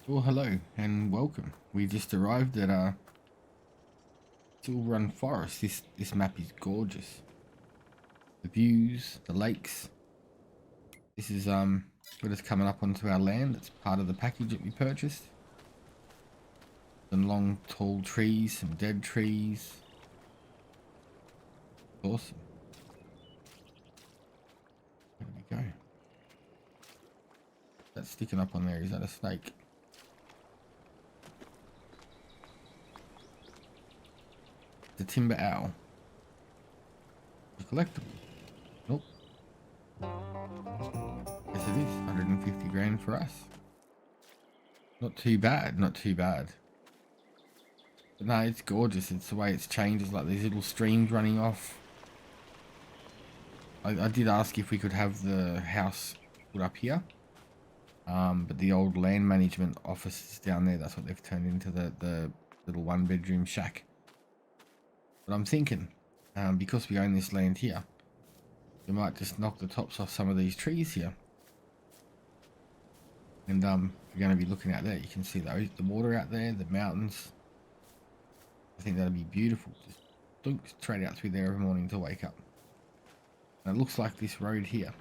Well, hello and welcome. We just arrived at Silverrun Forest. This map is gorgeous. The views, the lakes. This is what is coming up onto our land. It's part of the package that we purchased. Some long, tall trees, some dead trees. Awesome. There we go. That's sticking up on there. Is that a snake? The timber owl. A collectible. Nope. Yes, it is. 150 grand for us. Not too bad. Not too bad. But no, it's gorgeous. It's the way it's changed. It's like these little streams running off. I did ask if we could have the house put up here. But the old land management office is down there. That's what they've turned into the little 1-bedroom shack. But I'm thinking, because we own this land here, we might just knock the tops off some of these trees here. And if you're going to be looking out there, you can see the water out there, the mountains. I think that'd be beautiful. Just dunk straight out through there every morning to wake up. And it looks like this road here.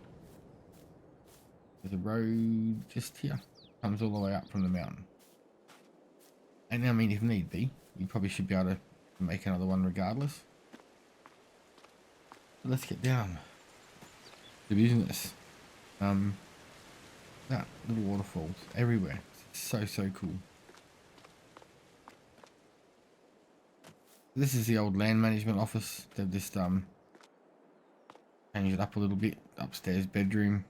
There's a road just here. Comes all the way up from the mountain. And I mean, if need be, you probably should be able to make another one regardless. But let's get down to business. That little waterfalls everywhere. It's so cool. This is the old land management office. They've just changed it up a little bit. Upstairs bedroom.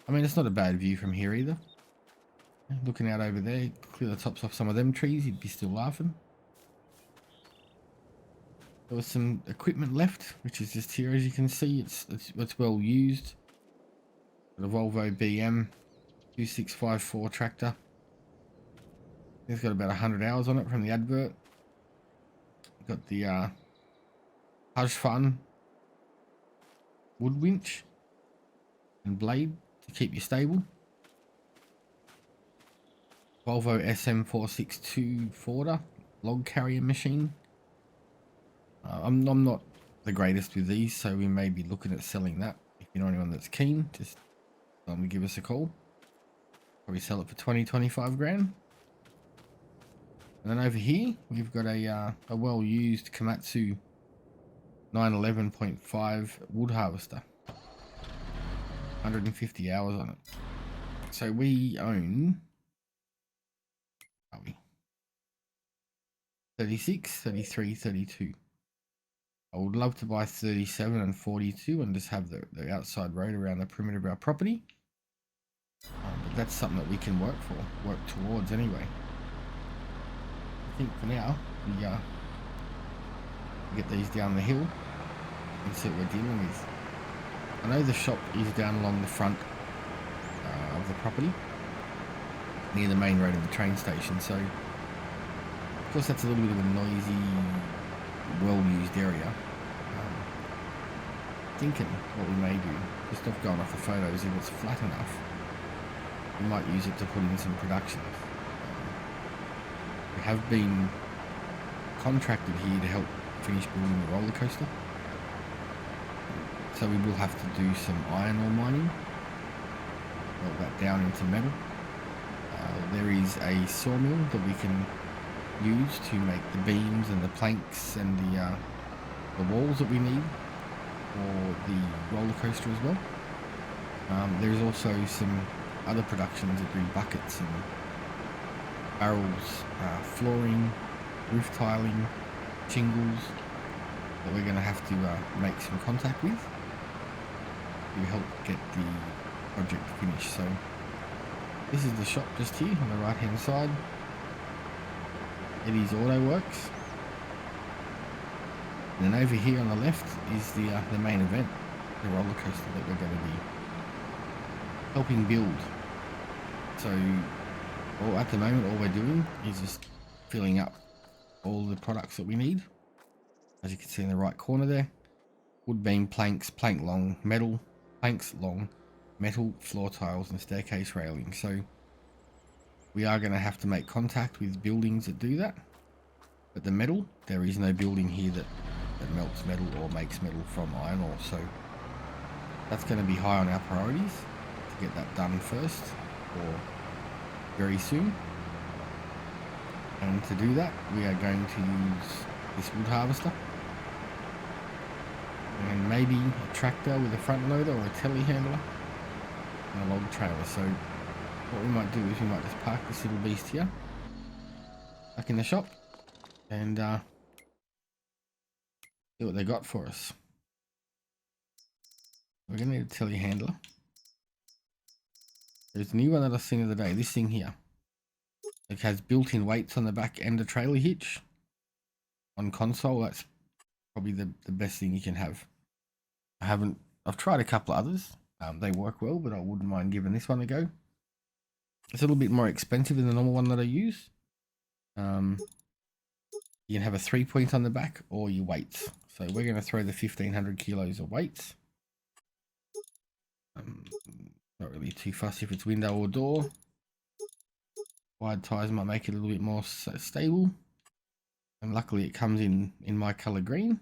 I mean, it's not a bad view from here either. Looking out over there, clear the tops off some of them trees, you'd be still laughing. There was some equipment left, which is just here, as you can see. It's well used. The Volvo BM 2654 tractor. It's got about 100 hours on it from the advert. Got the Hush Fun wood winch and blade to keep you stable. Volvo SM462 Forder log carrier machine. I'm not the greatest with these, so we may be looking at selling that. If you know anyone that's keen, just give us a call. Probably sell it for 20-25 grand. And then over here we've got a well-used Komatsu 911.5 wood harvester. 150 hours on it. So we own, are we? 36, 33, 32. I would love to buy 37 and 42 and just have the outside road around the perimeter of our property. But that's something that we can work towards anyway. I think for now, we get these down the hill and see what we're dealing with. I know the shop is down along the front of the property, near the main road and the train station, so of course that's a little bit of a noisy, well-used area. Thinking what we may do, just off going off the photos, if it's flat enough, we might use it to put in some productions. We have been contracted here to help finish building the roller coaster, so we will have to do some iron ore mining, melt that down into metal. There is a sawmill that we can use to make the beams and the planks and the walls that we need for the roller coaster as well. There's also some other productions that do buckets and barrels, flooring, roof tiling, shingles that we're going to have to make some contact with to help get the project finished. So this is the shop just here on the right hand side. Eddie's Auto Works. And then over here on the left is the main event, the roller coaster that we're going to be helping build. So at the moment all we're doing is just filling up all the products that we need. As you can see in the right corner there, wood beam planks, plank long, metal, planks long, metal, floor tiles and staircase railing. So We are going to have to make contact with buildings that do that. But the metal, there is no building here that melts metal or makes metal from iron ore. So that's going to be high on our priorities to get that done first or very soon. And to do that, we are going to use this wood harvester and maybe a tractor with a front loader or a telehandler and a log trailer. So what we might do is we might just park this little beast here back in the shop and see what they got for us. We're going to need a telehandler. There's a new one that I've seen the other day, this thing here. It has built-in weights on the back and a trailer hitch. On console, that's probably the best thing you can have. I've tried a couple of others. They work well, but I wouldn't mind giving this one a go. It's a little bit more expensive than the normal one that I use. You can have a 3-point on the back or your weights. So we're going to throw the 1500 kilos of weights. Not really too fussy if it's window or door. Wide tires might make it a little bit more stable. And luckily it comes in my color green.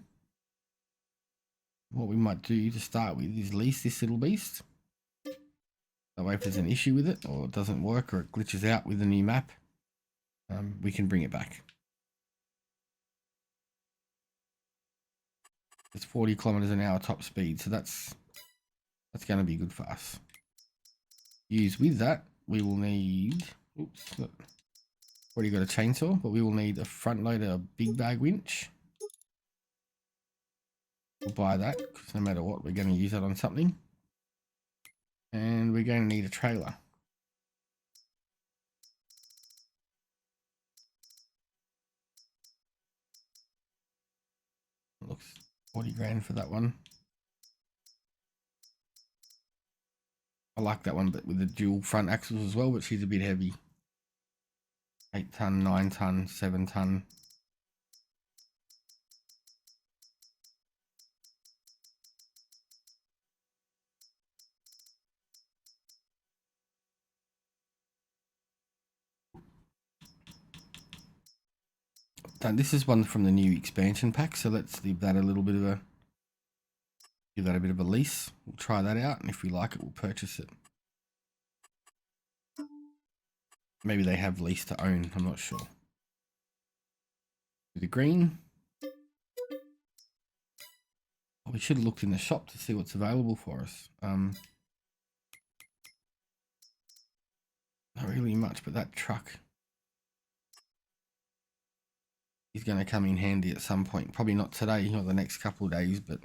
What we might do to start with is lease this little beast. That way if there's an issue with it or it doesn't work or it glitches out with the new map, we can bring it back. It's 40 kilometers an hour top speed, so that's going to be good for us. Use with that, we will need, oops, look, already got a chainsaw, but we will need a front loader, a big bag winch. We'll buy that because no matter what, we're going to use that on something. And we're going to need a trailer. Looks 40 grand for that one. I like that one, but with the dual front axles as well, but she's a bit heavy. 8 ton, 9 ton, 7 ton. And this is one from the new expansion pack, so let's give that a little bit of a lease. We'll try that out, and if we like it, we'll purchase it. Maybe they have lease to own, I'm not sure. The green. Oh, we should have looked in the shop to see what's available for us. Not really much, but that truck is going to come in handy at some point. Probably not today or the next couple of days, but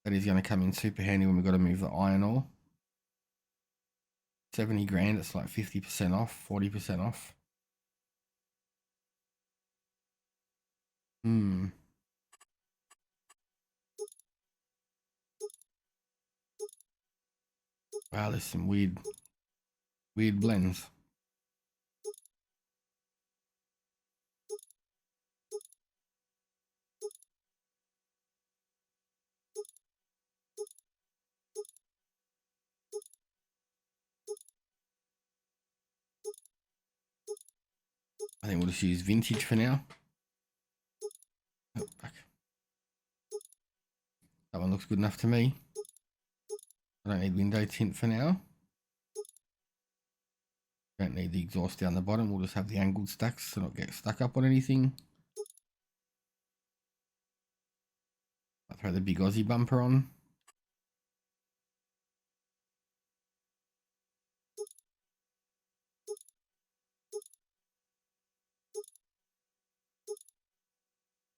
that is going to come in super handy when we've got to move the iron ore. 70 grand, it's like 50% off, 40% off. Wow, there's some weird blends. I think we'll just use vintage for now. Oh, back. That one looks good enough to me. I don't need window tint for now. Don't need the exhaust down the bottom. We'll just have the angled stacks to not get stuck up on anything. I'll throw the big Aussie bumper on.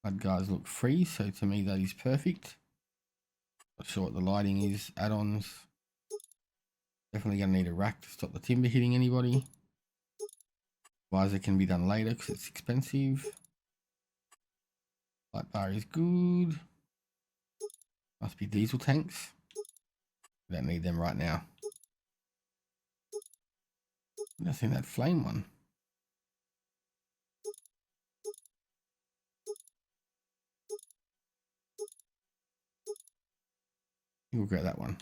Mud guards look free, so to me that is perfect. Not sure what the lighting is. Add-ons. Definitely going to need a rack to stop the timber hitting anybody. Visor can be done later because it's expensive. Light bar is good. Must be diesel tanks. We don't need them right now. I've seen that flame one. We'll get that one.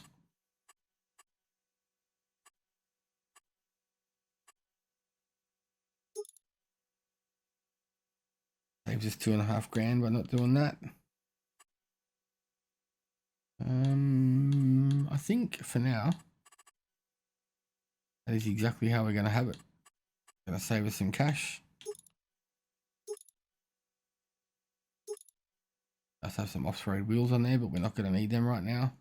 Saves us $2.5 grand by not doing that. I think for now, that is exactly how we're going to have it. Going to save us some cash. Let's have some off-road wheels on there, but we're not going to need them right now.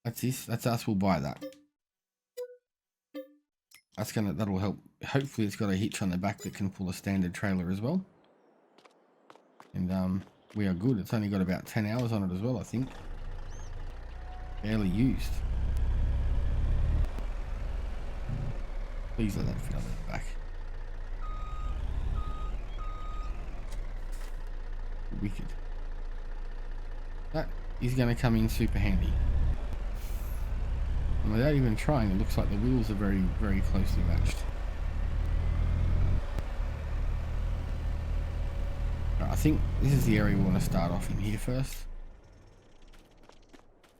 That's this. That's us. We'll buy that. That'll help. Hopefully, it's got a hitch on the back that can pull a standard trailer as well. And we are good. It's only got about 10 hours on it as well, I think. Barely used. Please let that fit on the back. Wicked. That is going to come in super handy. And without even trying, it looks like the wheels are very, very closely matched. Right, I think this is the area we want to start off in here first.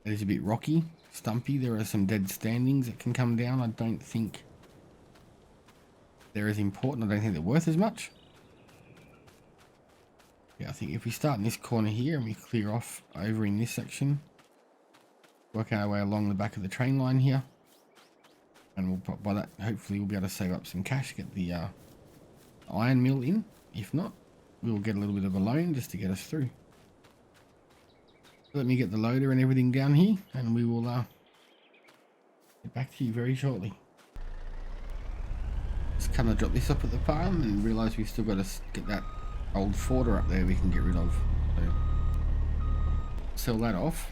It is a bit rocky, stumpy. There are some dead standings that can come down. I don't think they're as important. I don't think they're worth as much. Yeah, I think if we start in this corner here and we clear off over in this section, work our way along the back of the train line here, and we'll, by that, hopefully we'll be able to save up some cash, get the iron mill in. If not, we'll get a little bit of a loan just to get us through. Let me get the loader and everything down here, and we will get back to you very shortly. Just come to drop this up at the farm and realise we've still got to get that old Forder up there we can get rid of. So sell that off.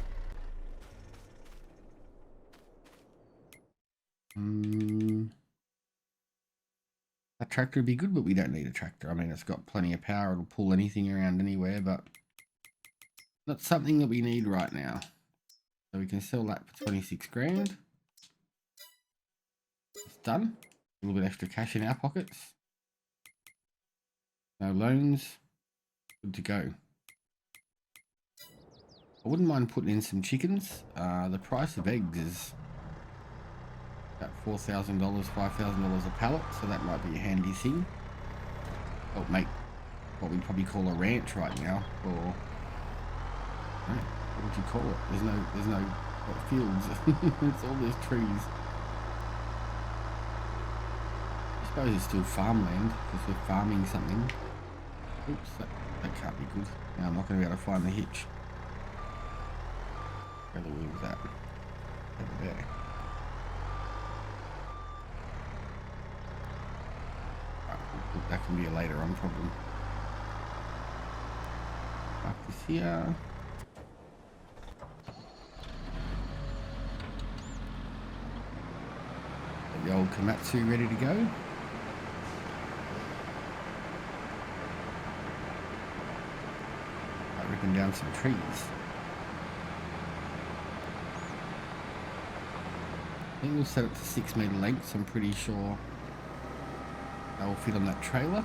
A tractor would be good, but we don't need a tractor. I mean, it's got plenty of power. It'll pull anything around anywhere, but not something that we need right now. So we can sell that for 26 grand. It's done. A little bit extra cash in our pockets. No loans. Good to go. I wouldn't mind putting in some chickens. The price of eggs is about $4,000, $5,000 a pallet, so that might be a handy thing. Help make what we'd probably call a ranch right now, or what would you call it? There's no fields. It's all these trees. I suppose it's still farmland because we're farming something. Oops, that can't be good. Now I'm not going to be able to find the hitch. Where the wheel's at? Over there. Right, that can be a later on problem. Park this here. Got the old Komatsu ready to go. Ripping down some trees. I think we'll set it to 6 meter lengths. I'm pretty sure that will fit on that trailer.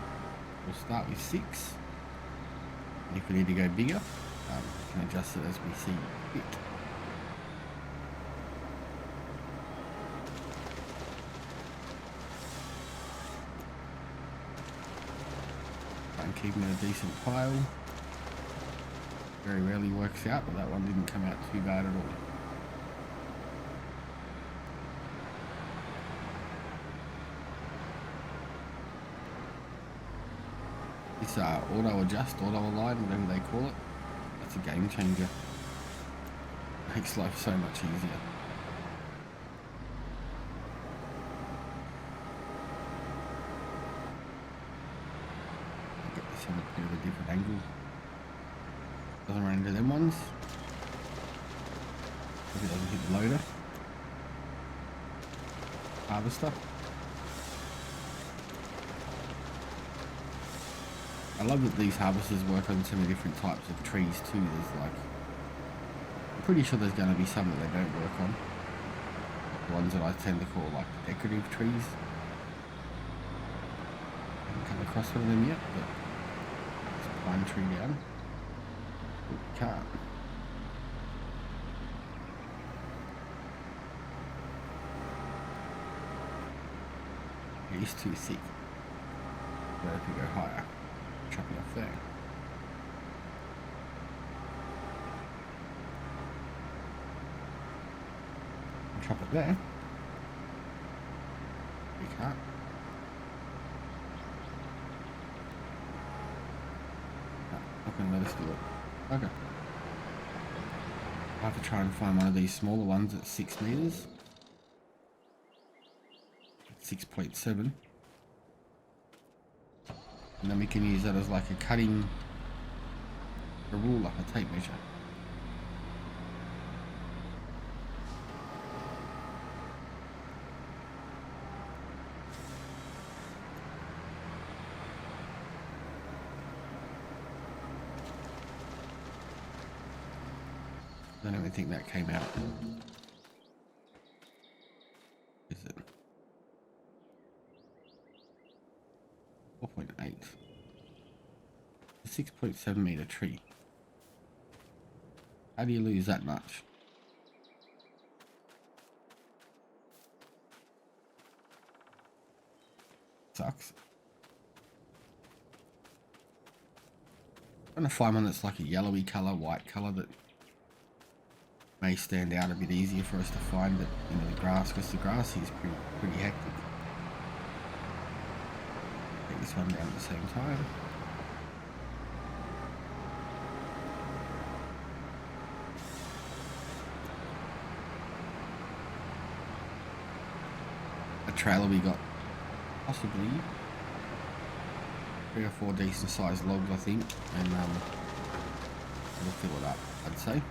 We'll start with 6. And if we need to go bigger, we can adjust it as we see fit. Try and keep them in a decent pile. Very rarely works out, but that one didn't come out too bad at all. This auto adjust, auto align, whatever they call it, that's a game changer. Makes life so much easier. Get this on a bit of a different angle. Doesn't run into them ones. If it doesn't hit the loader. Harvester. I love that these harvesters work on so many different types of trees too. There's like, I'm pretty sure there's going to be some that they don't work on. The ones that I tend to call like decorative trees. I haven't come across one of them yet, but it's a pine tree down. Can't. It is too thick. Better if we go higher. Chop it off there. Chop it there. We can't. No, not gonna let us do it. Okay. I have to try and find one of these smaller ones at 6 meters. 6.7. And then we can use that as like a cutting, a ruler, a tape measure. I don't even think that came out. Is it? 4.8. 6.7 meter tree. How do you lose that much? Sucks. I'm trying to find one that's like a yellowy colour, white colour that may stand out a bit easier for us to find it in the grass, because the grass is pretty hectic. Take this one down at the same time. A trailer we got possibly 3 or 4 decent sized logs, I think, and we'll fill it up, I'd say.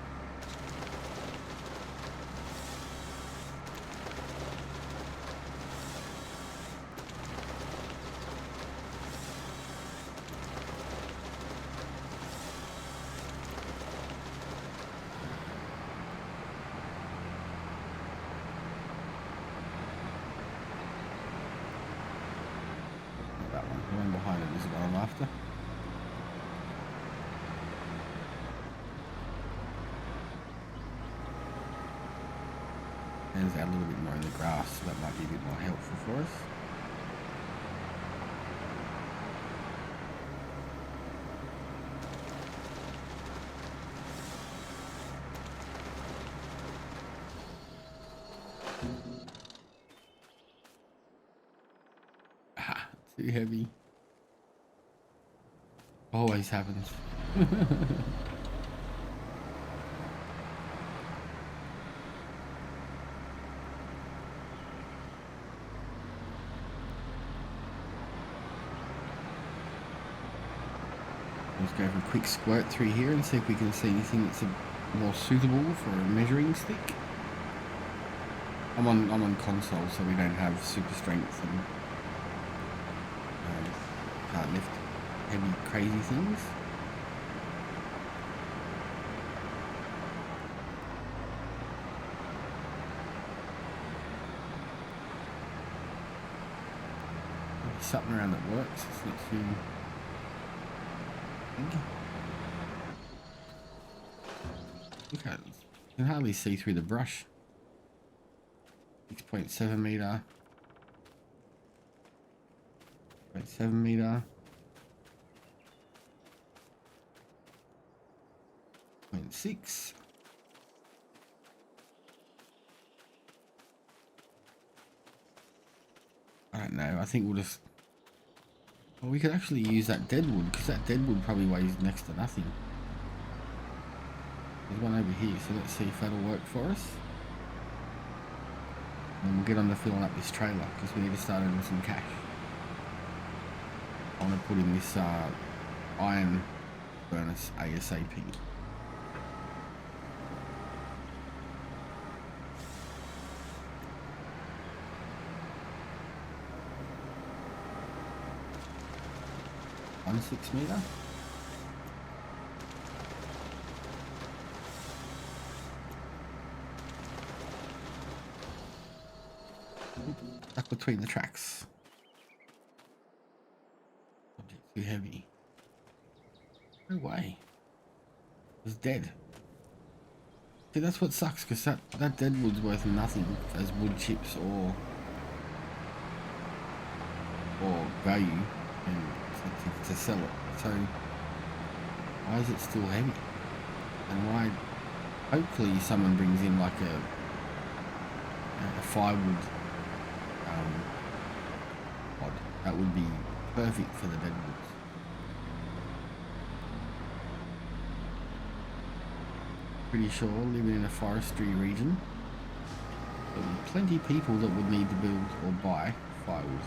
The one behind it is the one I'm after. Hands out a little bit more in the grass, so that might be a bit more helpful for us. Ah, too heavy. Always happens. Let's go for a quick squirt through here and see if we can see anything that's more suitable for a measuring stick. I'm on console, so we don't have super strength and can't lift heavy crazy things. Maybe something around that works. It's not too big. Okay, you can hardly see through the brush. 6.7 meter. 0.7 meter. 0.6. I don't know. I think we'll just. Well, we could actually use that deadwood, because that deadwood probably weighs next to nothing. There's one over here, so let's see if that'll work for us. And we'll get on to filling up this trailer, because we need to start earning some cash. I want to put in this iron furnace ASAP. On 6 meter. Stuck between the tracks. Object too heavy. No way. It's dead. See, that's what sucks, because that dead wood's worth nothing as wood chips or or value and to sell it. So why is it still heavy? And why? Hopefully someone brings in like a firewood pod. That would be perfect for the deadwoods. Pretty sure living in a forestry region, there'll be plenty of people that would need to build or buy firewood.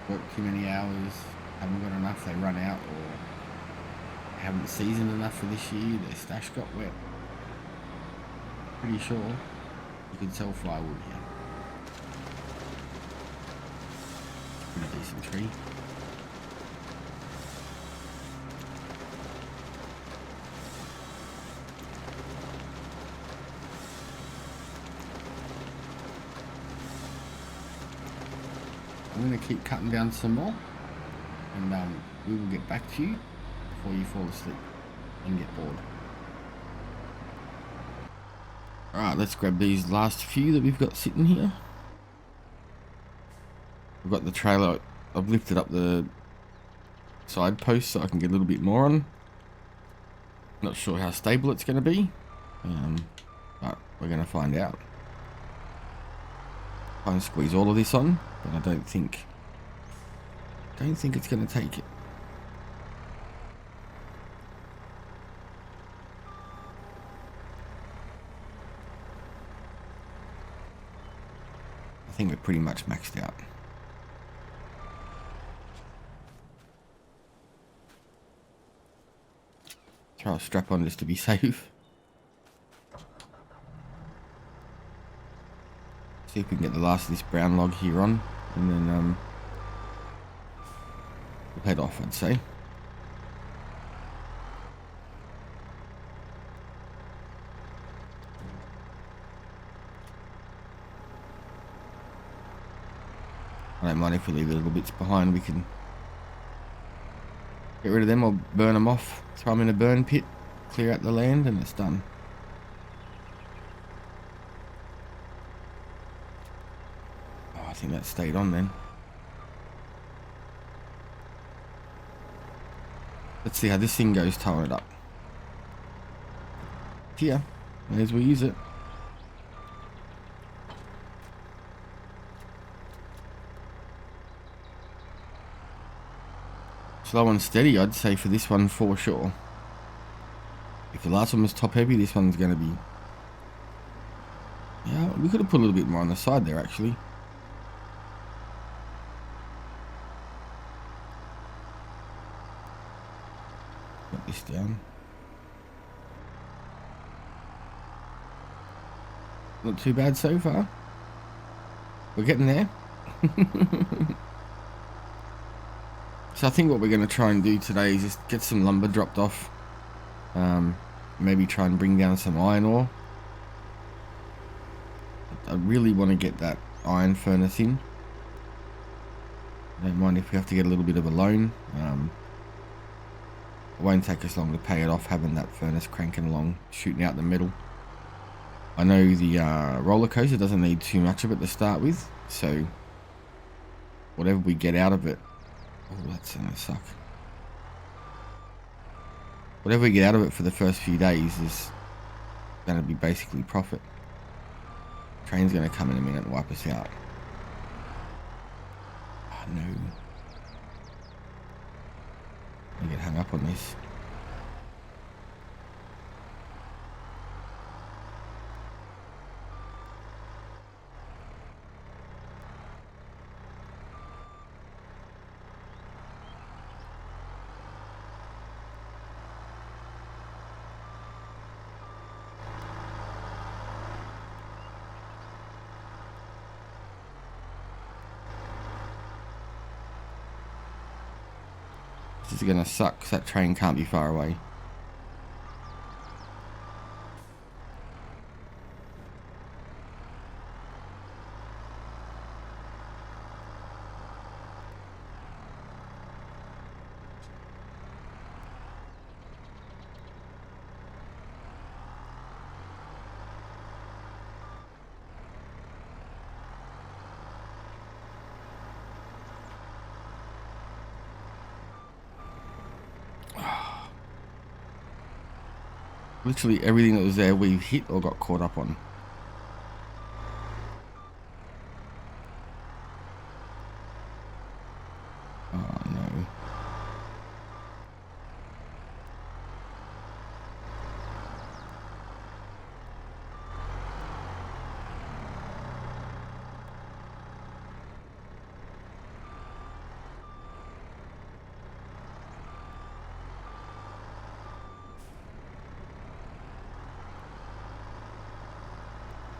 Work too many hours, haven't got enough, they run out, or haven't seasoned enough for this year, their stash got wet. Pretty sure you could sell firewood here. Pretty decent tree. I'm going to keep cutting down some more, and we will get back to you before you fall asleep and get bored. Alright, let's grab these last few that we've got sitting here. We've got the trailer. I've lifted up the side post so I can get a little bit more on. Not sure how stable it's going to be, but we're going to find out. Try and squeeze all of this on, but I don't think it's going to take it. I think we're pretty much maxed out. Throw a strap on just to be safe. See if we can get the last of this brown log here on, and then we'll head off, I'd say. I don't mind if we leave the little bits behind. We can get rid of them or burn them off, throw them in a burn pit, clear out the land, and it's done. Oh, I think that stayed on then. Let's see how this thing goes towing it up. Here, may as well use it. Slow and steady, I'd say, for this one for sure. If the last one was top heavy, this one's going to be... Yeah, we could have put a little bit more on the side there, actually. Put this down. Not too bad so far. We're getting there. So I think what we're going to try and do today is just get some lumber dropped off. Maybe try and bring down some iron ore. I really want to get that iron furnace in. I don't mind if we have to get a little bit of a loan. It won't take us long to pay it off, having that furnace cranking along, shooting out the metal. I know the roller coaster doesn't need too much of it to start with, so whatever we get out of it... Oh, that's gonna suck. Whatever we get out of it for the first few days is gonna be basically profit. Train's gonna come in a minute and wipe us out. Oh no. I get hung up on this. This is gonna suck because that train can't be far away. Literally everything that was there we've hit or got caught up on. Oh no.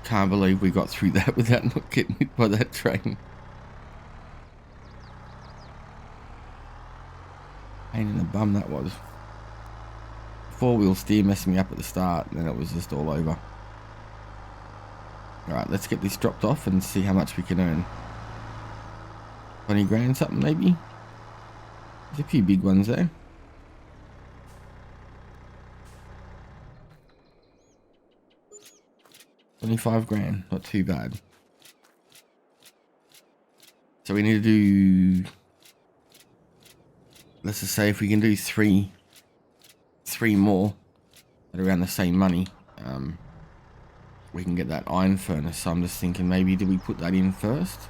Can't believe we got through that without not getting hit by that train. Pain in the bum that was. Four-wheel steer messed me up at the start, and then it was just all over. Alright, let's get this dropped off and see how much we can earn. 20 grand something maybe? There's a few big ones there. $25 grand, not too bad. So we need to do, let's just say if we can do three more at around the same money, we can get that iron furnace. So I'm just thinking, maybe do we put that in first?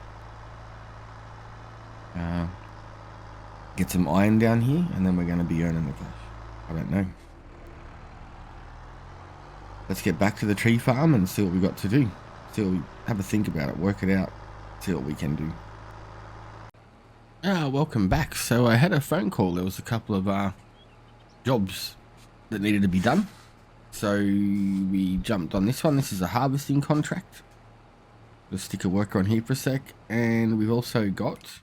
Get some iron down here, and then we're going to be earning the cash. I don't know. Let's get back to the tree farm and see what we got to do. Have a think about it, work it out, see what we can do. Welcome back. So I had a phone call. There was a couple of jobs that needed to be done. So we jumped on this one. This is a harvesting contract. We'll stick a worker on here for a sec. And we've also got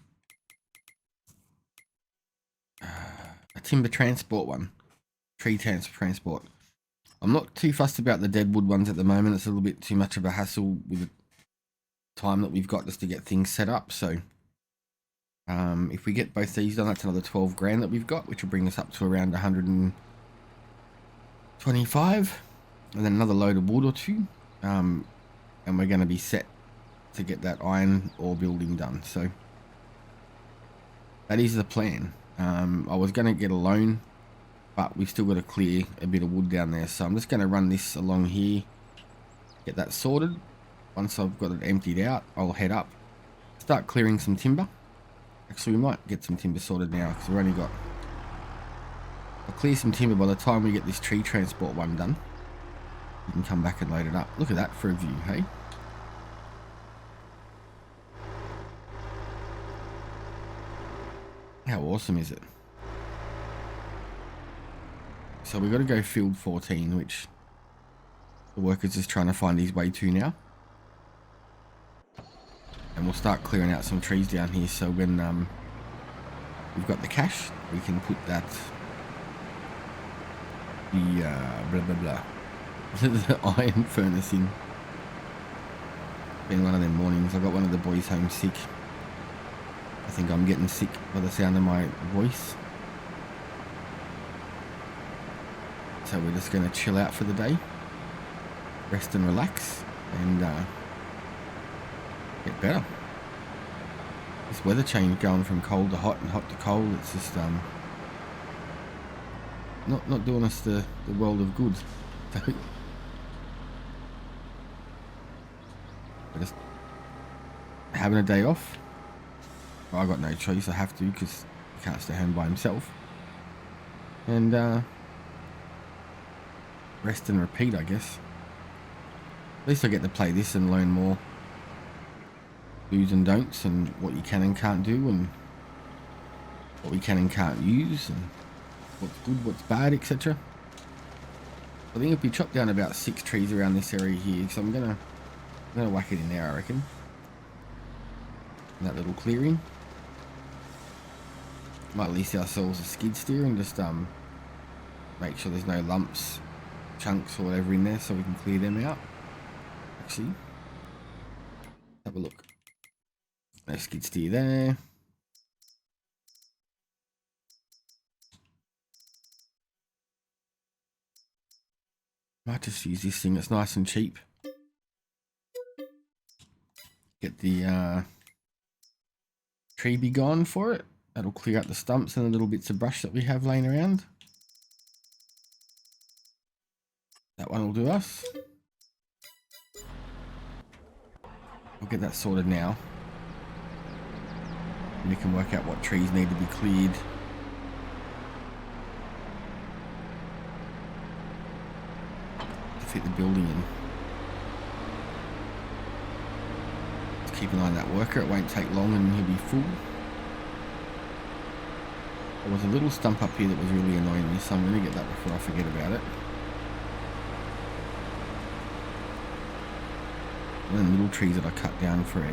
a timber transport one. Tree transport. I'm not too fussed about the deadwood ones at the moment. It's a little bit too much of a hassle with the time that we've got just to get things set up. So if we get both these done, that's another 12 grand that we've got, which will bring us up to around 125, and then another load of wood or two, and we're going to be set to get that iron ore building done. So that is the plan. I was going to get a loan, but we've still got to clear a bit of wood down there, so I'm just going to run this along here, get that sorted. Once I've got it emptied out, I'll head up, start clearing some timber. Actually, we might get some timber sorted now, because we've only got, I'll clear some timber by the time we get this tree transport one done. You can come back and load it up. Look at that for a view, hey? How awesome is it? So we've got to go field 14, which the worker's just trying to find his way to now. And we'll start clearing out some trees down here, so when we've got the cash, we can put that the iron furnace in. Been one of them mornings. I got one of the boys home sick. I think I'm getting sick by the sound of my voice. So we're just going to chill out for the day, rest and relax, and get better. This weather change going from cold to hot and hot to cold, it's just not doing us the world of good. So we're just having a day off. Well, I got no choice, I have to, because he can't stay home by himself. And rest and repeat, I guess. At least I get to play this and learn more do's and don'ts, and what you can and can't do, and what we can and can't use, and what's good, what's bad, etc. I think if we chop down about 6 trees around this area here, so I'm gonna whack it in there, I reckon. In that little clearing. Might lease ourselves a skid steer and just make sure there's no lumps, chunks or whatever in there, so we can clear them out. Actually, have a look. No skid steer there. Might just use this thing, it's nice and cheap. Get the tree be gone for it. That'll clear out the stumps and the little bits of brush that we have laying around. will do us. We'll get that sorted now. And we can work out what trees need to be cleared. To fit the building in. Just keep an eye on that worker, it won't take long and he'll be full. There was a little stump up here that was really annoying me, so I'm going to get that before I forget about it. One of the little trees that I cut down for a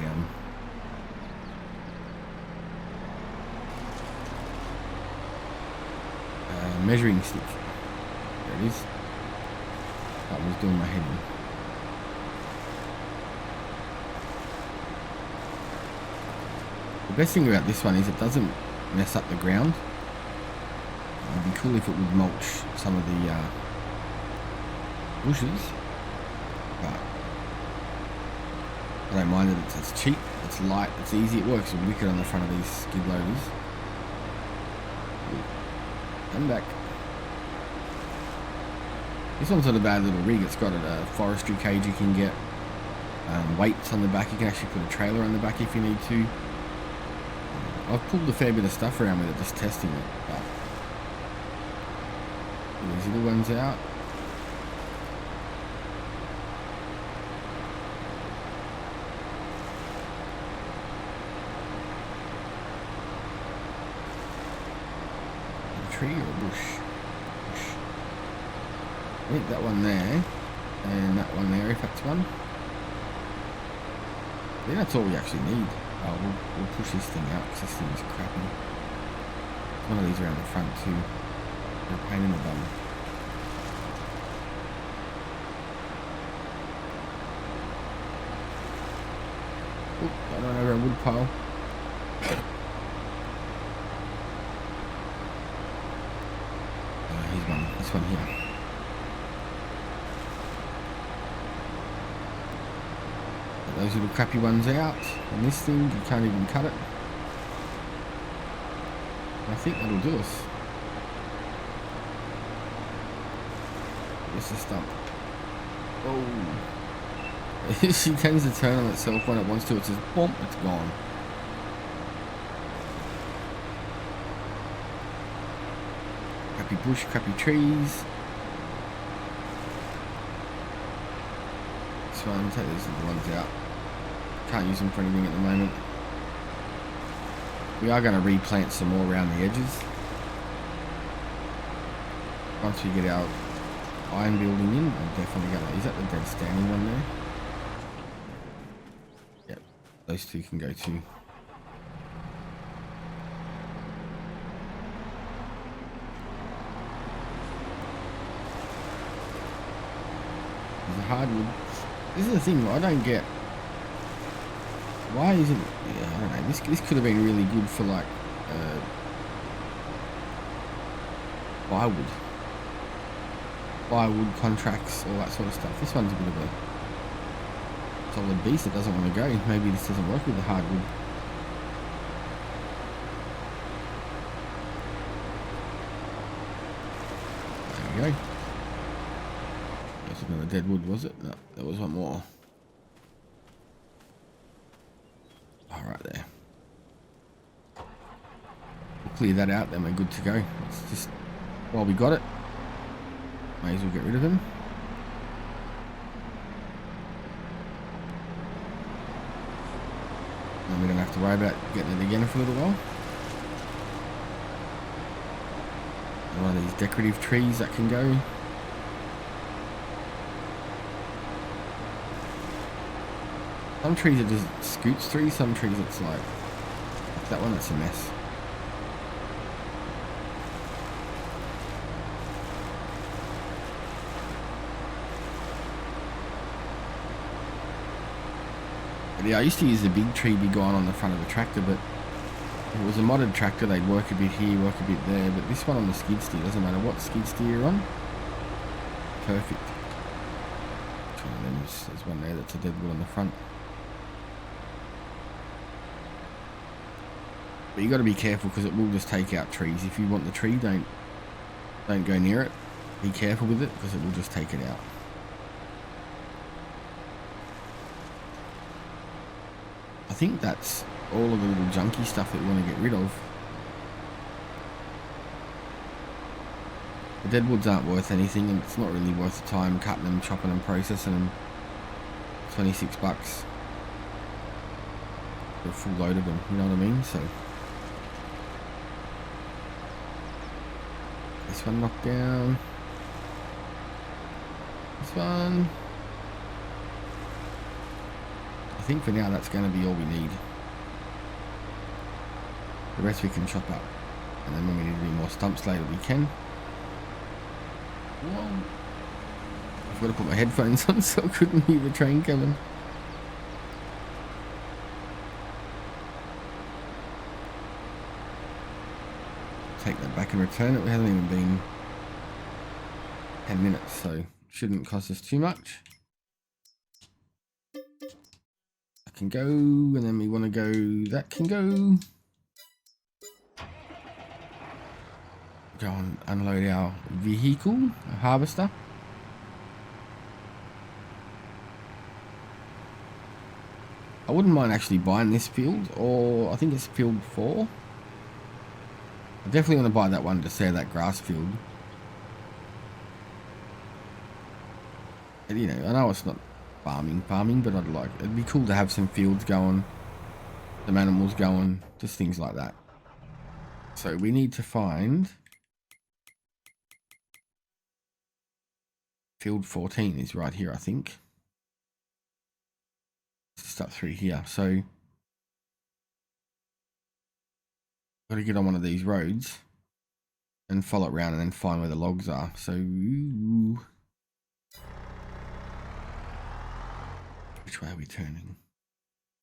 measuring stick. There it is. That was doing my head in. The best thing about this one is it doesn't mess up the ground. It'd be cool if it would mulch some of the bushes, but I don't mind it. It's cheap, it's light, it's easy, it works wicked on the front of these skid loaders. Come back. This one's not a bad little rig. It's got a forestry cage you can get, weights on the back. You can actually put a trailer on the back if you need to. I've pulled a fair bit of stuff around with it, just testing it. But these little ones out. A tree or a bush? Bush. I think that one there, and that one there, if that's one. I think that's all we actually need. Oh, we'll push this thing out because this thing is crappy. There's one of these around the front too. They're a pain in the bum. Oop, got one over a wood pile. Here's one. This one here. Those little crappy ones out, and this thing you can't even cut it. I think that'll do us. Where's the stump? Oh, she tends to turn on itself when it wants to. It says boom, it's gone. Crappy bush, crappy trees. This one, take these little ones out. Can't use them for anything at the moment. We are going to replant some more around the edges. Once we get our iron building in, I'm definitely going to... Is that the dead standing one there? Yep, those two can go too. There's a hardwood. This is the thing I don't get. Why isn't... Yeah, I don't know. This could have been really good for like plywood contracts, all that sort of stuff. This one's a bit of a solid beast that doesn't want to go. Maybe this doesn't work with the hardwood. There we go. That's another dead wood, was it? No, there was one more. Right there. We'll clear that out, then we're good to go. It's just, while we got it, may as well get rid of him. And we don't have to worry about getting it again for a little while. One of these decorative trees that can go. Some trees it just scoots through, some trees it's like that one, that's a mess. But yeah, I used to use the big tree be gone on the front of the tractor, but if it was a modded tractor, they'd work a bit here, work a bit there, but this one on the skid steer, doesn't matter what skid steer you're on. Perfect. There's one there that's a dead wood on the front. But you got to be careful because it will just take out trees. If you want the tree, don't go near it. Be careful with it because it will just take it out. I think that's all of the little junky stuff that we want to get rid of. The deadwoods aren't worth anything, and it's not really worth the time cutting them, chopping them, processing them. 26 bucks for a full load of them, you know what I mean? So this one knocked down. This one. I think for now that's going to be all we need. The rest we can chop up, and then when we need any more stumps later we can. Whoa. I've got to put my headphones on so I couldn't hear the train coming. Take that back and return it. We haven't even been 10 minutes, so shouldn't cost us too much. That can go, and then we want to go, that can go. Go and unload our vehicle, a harvester. I wouldn't mind actually buying this field, or I think it's field 4. I definitely want to buy that one to save that grass field. And, you know, I know it's not farming, but I'd like, it'd be cool to have some fields going, some animals going, just things like that. So we need to find field 14 is right here, I think. Just up through here. So got to get on one of these roads and follow it around and then find where the logs are. So which way are we turning?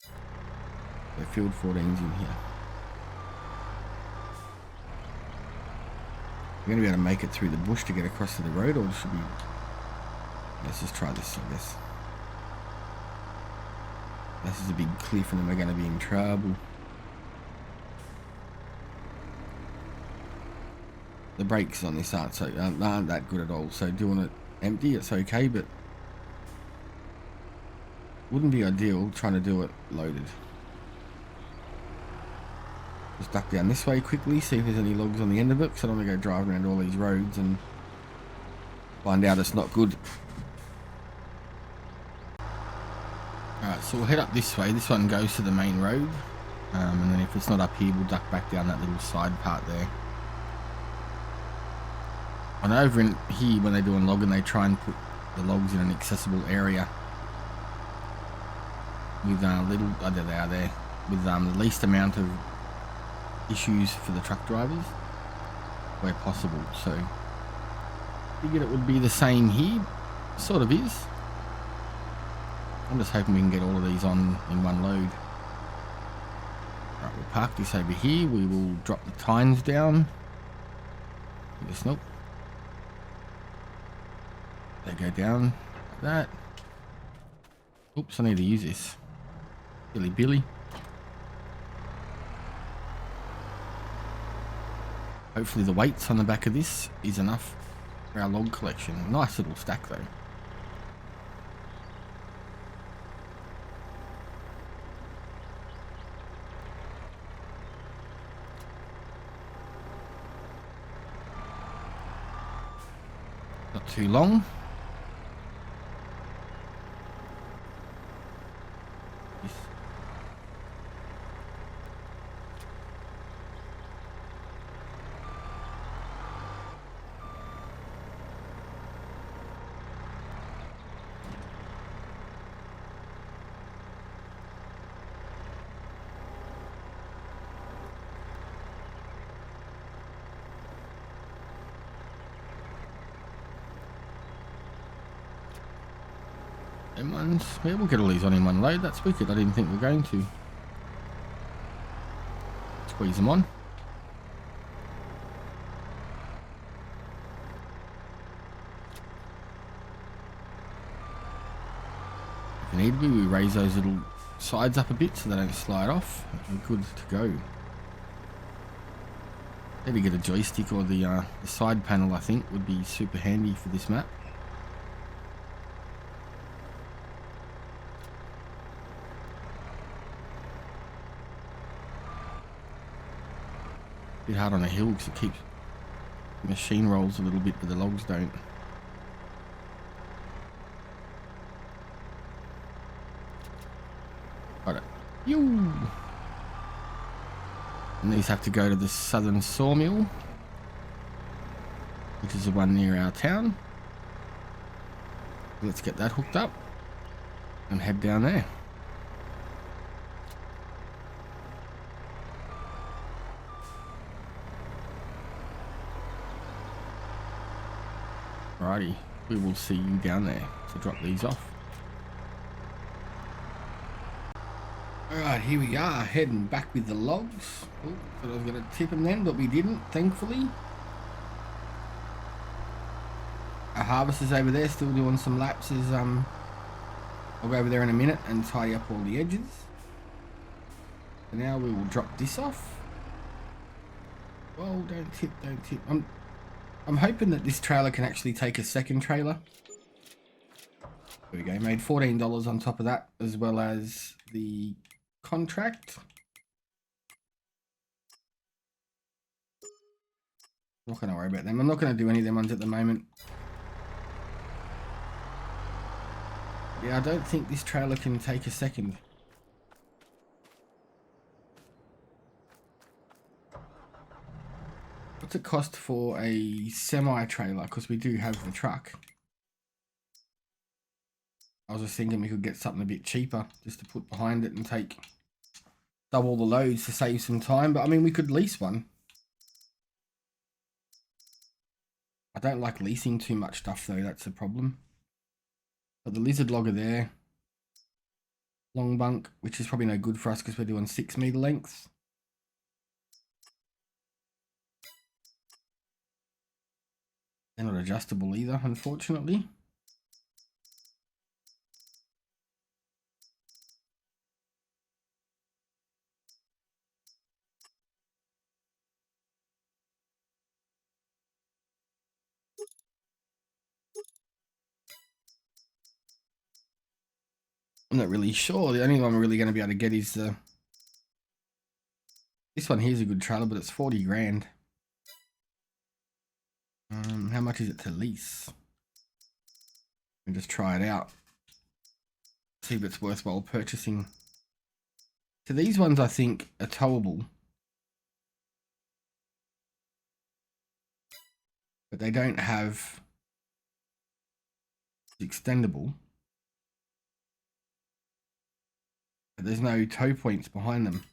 So field 14's in here. We're going to be able to make it through the bush to get across to the road, or should we? Let's just try this, I guess. This is a big cliff and then we're going to be in trouble. The brakes on this aren't that good at all, so doing it empty, it's okay, but wouldn't be ideal trying to do it loaded. Just duck down this way quickly, see if there's any logs on the end of it, because I don't want to go driving around all these roads and find out it's not good. Alright, so we'll head up this way. This one goes to the main road, and then if it's not up here, we'll duck back down that little side part there. And over in here, when they're doing logging, they try and put the logs in an accessible area with little, oh, there they are there, with the least amount of issues for the truck drivers where possible. So figured it would be the same here. Sort of is. I'm just hoping we can get all of these on in one load. Right, we'll park this over here. We will drop the tines down. I guess nope. They go down like that. Oops, I need to use this. Billy. Hopefully the weights on the back of this is enough for our log collection. Nice little stack though. Not too long. Ones. Yeah, we'll get all these on in one load. That's wicked. I didn't think we were going to. Squeeze them on. If need be, we raise those little sides up a bit so they don't slide off. We're good to go. Maybe get a joystick or the side panel, I think, would be super handy for this map. bit hard on the hill because it keeps the machine rolls a little bit, but the logs don't. Got it. You. And these have to go to the southern sawmill, which is the one near our town. Let's get that hooked up and head down there. Alrighty, we will see you down there to drop these off. Alright, here we are, heading back with the logs. Oh, thought I was going to tip them then, but we didn't, thankfully. Our harvester's over there, still doing some laps. I'll go over there in a minute and tidy up all the edges. So now we will drop this off. Well, don't tip, don't tip. I'm hoping that this trailer can actually take a second trailer. There we go, made $14 on top of that, as well as the contract. I'm not going to worry about them. I'm not going to do any of them ones at the moment. Yeah, I don't think this trailer can take a second. What's it cost for a semi-trailer? Because we do have the truck. I was just thinking we could get something a bit cheaper just to put behind it and take double the loads to save some time. But I mean, we could lease one. I don't like leasing too much stuff though, that's a problem. But the lizard logger there. Long bunk, which is probably no good for us because we're doing 6 meter lengths. They're not adjustable either, unfortunately. I'm not really sure. The only one we're really going to be able to get is the... This one here's a good trailer, but it's 40 grand. How much is it to lease? And just try it out. See if it's worthwhile purchasing. So these ones I think are towable. But they don't have extendable. But there's no tow points behind them.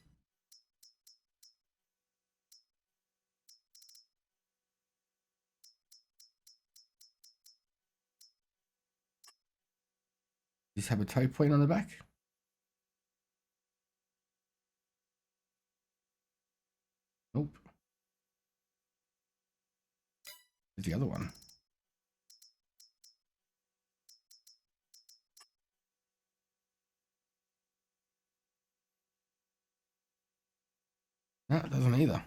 Just have a tow point on the back. Nope. There's the other one. No, it doesn't either.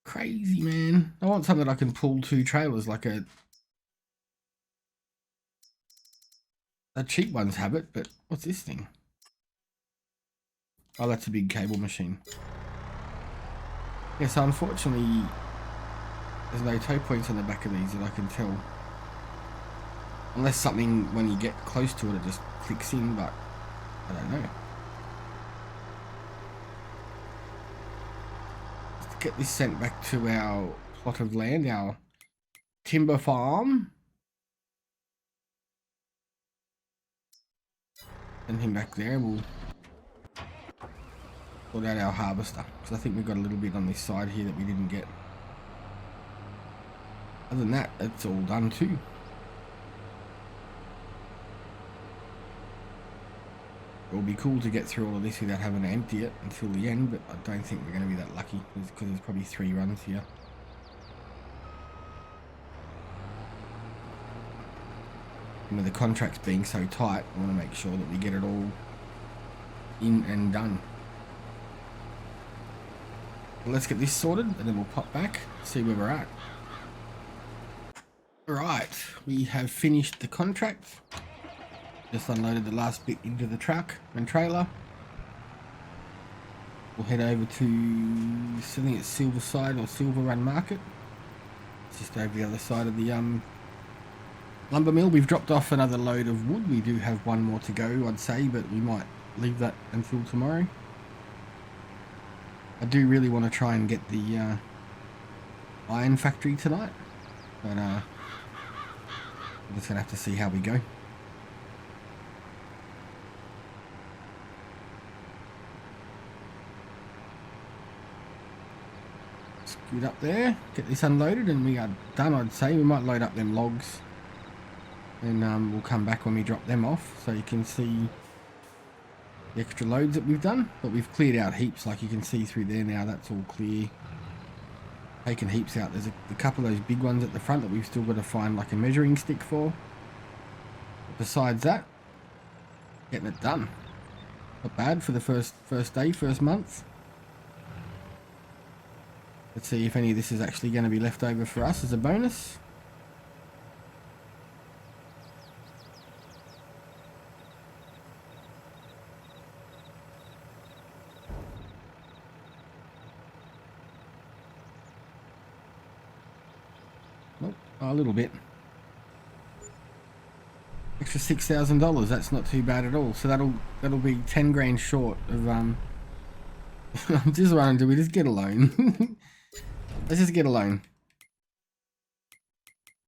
Crazy, man. I want something that I can pull 2 trailers like a... The cheap ones have it, but what's this thing? Oh, that's a big cable machine. Yeah, so unfortunately, there's no tow points on the back of these that I can tell. Unless something, when you get close to it, it just clicks in, but I don't know. Let's get this sent back to our plot of land, our timber farm. Send him back there and we'll sort out our harvester. Because I think we've got a little bit on this side here that we didn't get. Other than that, it's all done too. It will be cool to get through all of this without having to empty it until the end, but I don't think we're going to be that lucky because there's probably 3 runs here. And with the contracts being so tight, I want to make sure that we get it all in and done. Well, let's get this sorted and then we'll pop back, see where we're at. Alright, we have finished the contract. Just unloaded the last bit into the truck and trailer. we'll head over to selling at Silverside or Silverrun Market. It's just over the other side of the lumber mill. We've dropped off another load of wood. We do have one more to go, I'd say, but we might leave that until tomorrow. I do really want to try and get the iron factory tonight, but we're just gonna have to see how we go. Scoot up there, get this unloaded, and we are done. I'd say we might load up them logs, and we'll come back when we drop them off, so you can see the extra loads that we've done. But we've cleared out heaps, like you can see through there now. That's all clear. Taken heaps out. There's a couple of those big ones at the front that we've still got to find like a measuring stick for. But besides that, getting it done. Not bad for the first day, first month. Let's see if any of this is actually going to be left over for us as a bonus. Nope, a little bit. Extra $6,000. That's not too bad at all. So that'll be 10 grand short of I'm just running. Do we just get a loan? Let's just get a loan.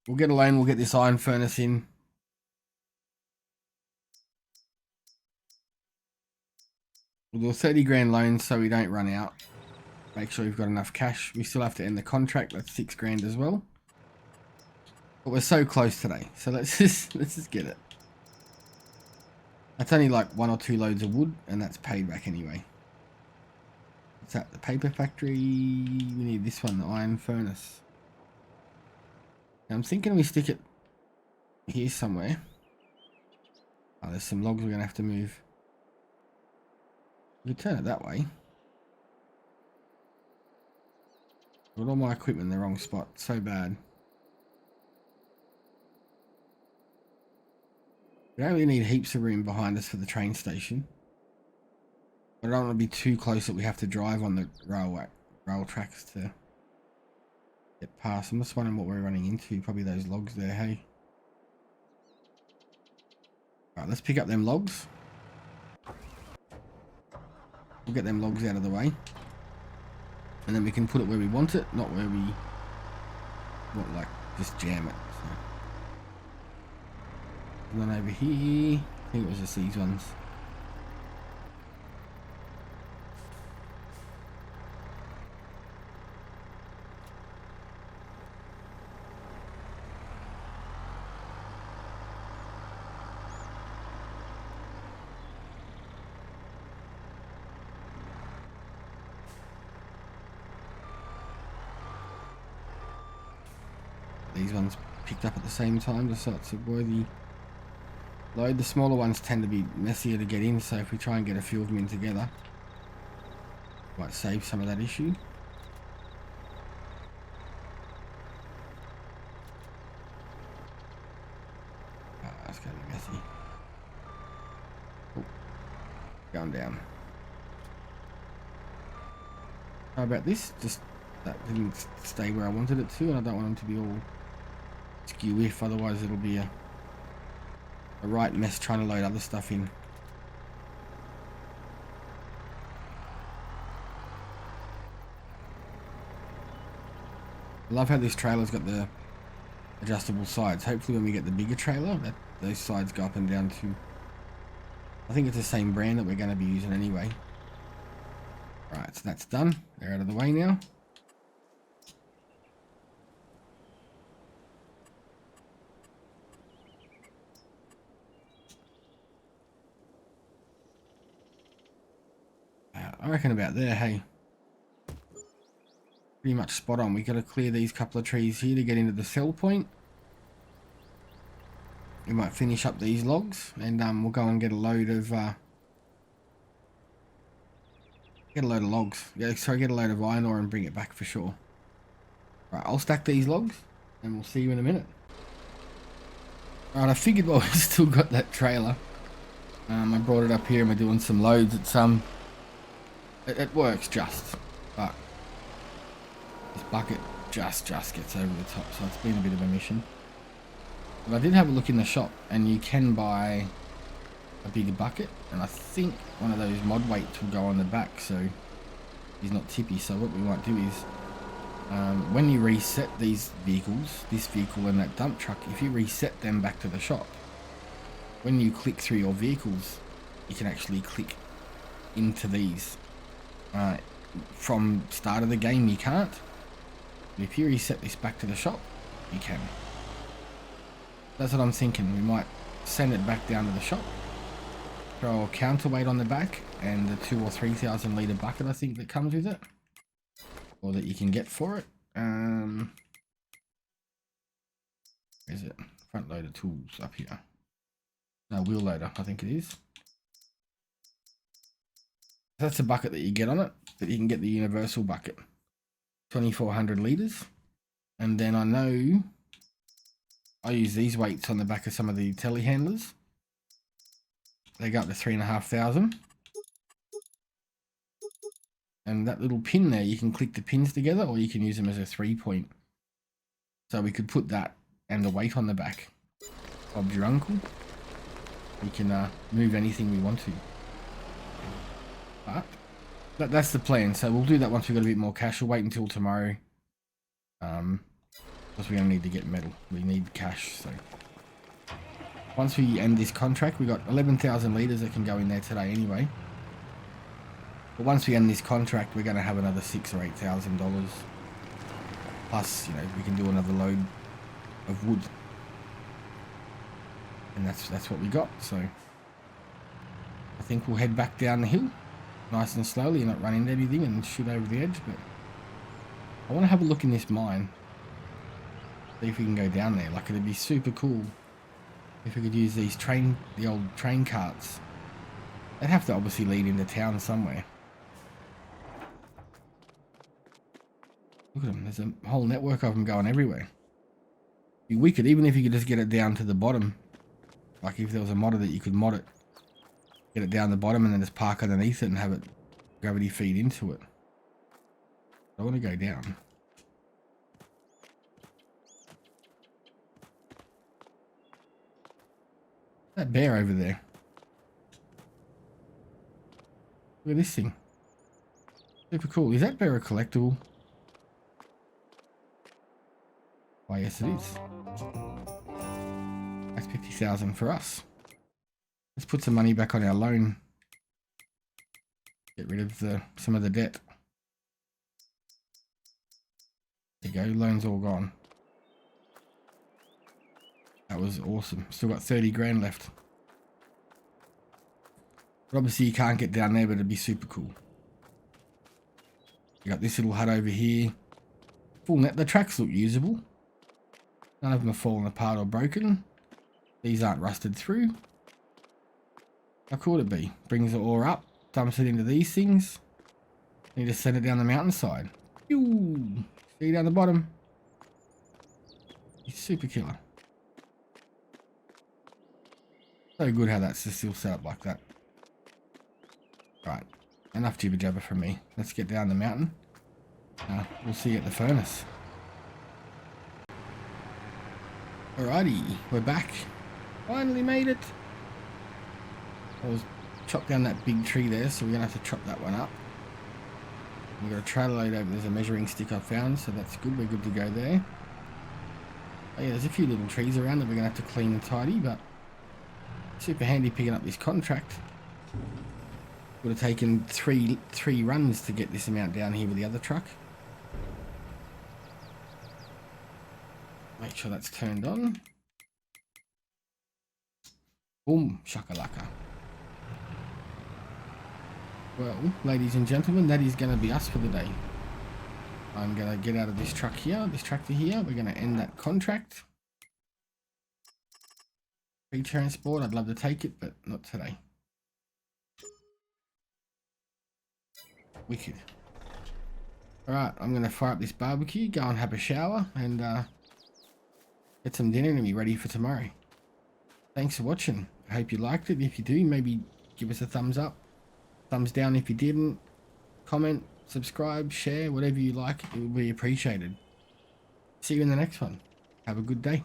We'll get a loan. We'll get this iron furnace in. We'll do a 30 grand loan so we don't run out. Make sure we've got enough cash. We still have to end the contract. That's 6 grand as well. But we're so close today. So let's just get it. That's only like 1 or 2 loads of wood, and that's paid back anyway. What's that? The paper factory. We need this one, the iron furnace. Now I'm thinking we stick it here somewhere. Oh, there's some logs we're going to have to move. We turn it that way. Put all my equipment in the wrong spot. So bad. We don't really need heaps of room behind us for the train station. But I don't want to be too close that we have to drive on the rail tracks to get past. I'm just wondering what we're running into. Probably those logs there, hey? Alright, let's pick up them logs. We'll get them logs out of the way. And then we can put it where we want it, not where we want, like, just jam it. So. And then over here, I think it was just these ones. These ones picked up at the same time, just so it's a worthy load. The smaller ones tend to be messier to get in, so if we try and get a few of them in together, might save some of that issue. Oh, that's going to be messy. Oh, going down. How about this? Just that didn't stay where I wanted it to, and I don't want them to be all skew if, otherwise it'll be a right mess trying to load other stuff in. I love how this trailer's got the adjustable sides. Hopefully when we get the bigger trailer, that those sides go up and down too. I think it's the same brand that we're going to be using anyway. Right, so that's done. They're out of the way now. I reckon about there, hey. Pretty much spot on. We got to clear these couple of trees here to get into the sell point. We might finish up these logs, and we'll go and get a load of logs. Yeah, sorry, get a load of iron ore and bring it back for sure. Right, I'll stack these logs, and we'll see you in a minute. Alright, I figured while we've still got that trailer, I brought it up here and we're doing some loads. It's It works just, but this bucket just gets over the top, so it's been a bit of a mission. But I did have a look in the shop, and you can buy a bigger bucket, and I think one of those mod weights will go on the back, so he's not tippy. So what we might do is, when you reset these vehicles, this vehicle and that dump truck, if you reset them back to the shop, when you click through your vehicles, you can actually click into these. From start of the game you can't, but if you reset this back to the shop, you can. That's what I'm thinking. We might send it back down to the shop, throw a counterweight on the back, and the 2,000 or 3,000 litre bucket I think that comes with it, or that you can get for it. Is it front loader tools up here? No, wheel loader I think it is. That's a bucket that you get on it, but you can get the universal bucket, 2,400 litres. And then I know I use these weights on the back of some of the telehandlers. They go up to 3,500. And that little pin there, you can click the pins together, or you can use them as a 3-point. So we could put that and the weight on the back. Bob's your uncle. We can move anything we want to. But that's the plan. So we'll do that once we've got a bit more cash. We'll wait until tomorrow. Because we're going to need to get metal. We need cash. So once we end this contract, we got 11,000 litres that can go in there today anyway. But once we end this contract, we're going to have another $6,000 or $8,000. Plus, you know, we can do another load of wood. And that's what we got. So I think we'll head back down the hill nice and slowly and not run into anything and shoot over the edge. But I want to have a look in this mine, see if we can go down there. Like, it'd be super cool if we could use these the old train carts. They'd have to obviously lead into town somewhere. Look at them, there's a whole network of them going everywhere. It'd be wicked, even if you could just get it down to the bottom. Like if there was a modder that you could mod it, get it down the bottom and then just park underneath it and have it gravity feed into it. I want to go down. That bear over there. Look at this thing. Super cool. Is that bear a collectible? Why, yes it is. That's 50,000 for us. Let's put some money back on our loan. Get rid of some of the debt. There you go, loan's all gone. That was awesome. Still got 30 grand left. But obviously you can't get down there, but it'd be super cool. You got this little hut over here. Full net. The tracks look usable. None of them are falling apart or broken. These aren't rusted through. How cool would it be? Brings the ore up, dumps it into these things. You just send it down the mountainside. Pew! See down the bottom. He's super killer. So good how that's just still set up like that. Right, enough jibber jabber from me. Let's get down the mountain. We'll see you at the furnace. Alrighty, we're back. Finally made it. I was chopped down that big tree there, so we're gonna have to chop that one up. We've got a trailer load over. There's a measuring stick I found, so that's good. We're good to go there. Oh yeah, there's a few little trees around that we're gonna have to clean and tidy, but super handy picking up this contract. Would have taken three runs to get this amount down here with the other truck. Make sure that's turned on. Boom, shakalaka. Well, ladies and gentlemen, that is going to be us for the day. I'm going to get out of this truck here, this tractor here. We're going to end that contract. Free transport, I'd love to take it, but not today. Wicked. Alright, I'm going to fire up this barbecue, go and have a shower, and get some dinner and be ready for tomorrow. Thanks for watching. I hope you liked it. If you do, maybe give us a thumbs up. Thumbs down if you didn't. comment, subscribe, share, whatever you like. It will be appreciated. See you in the next one. Have a good day.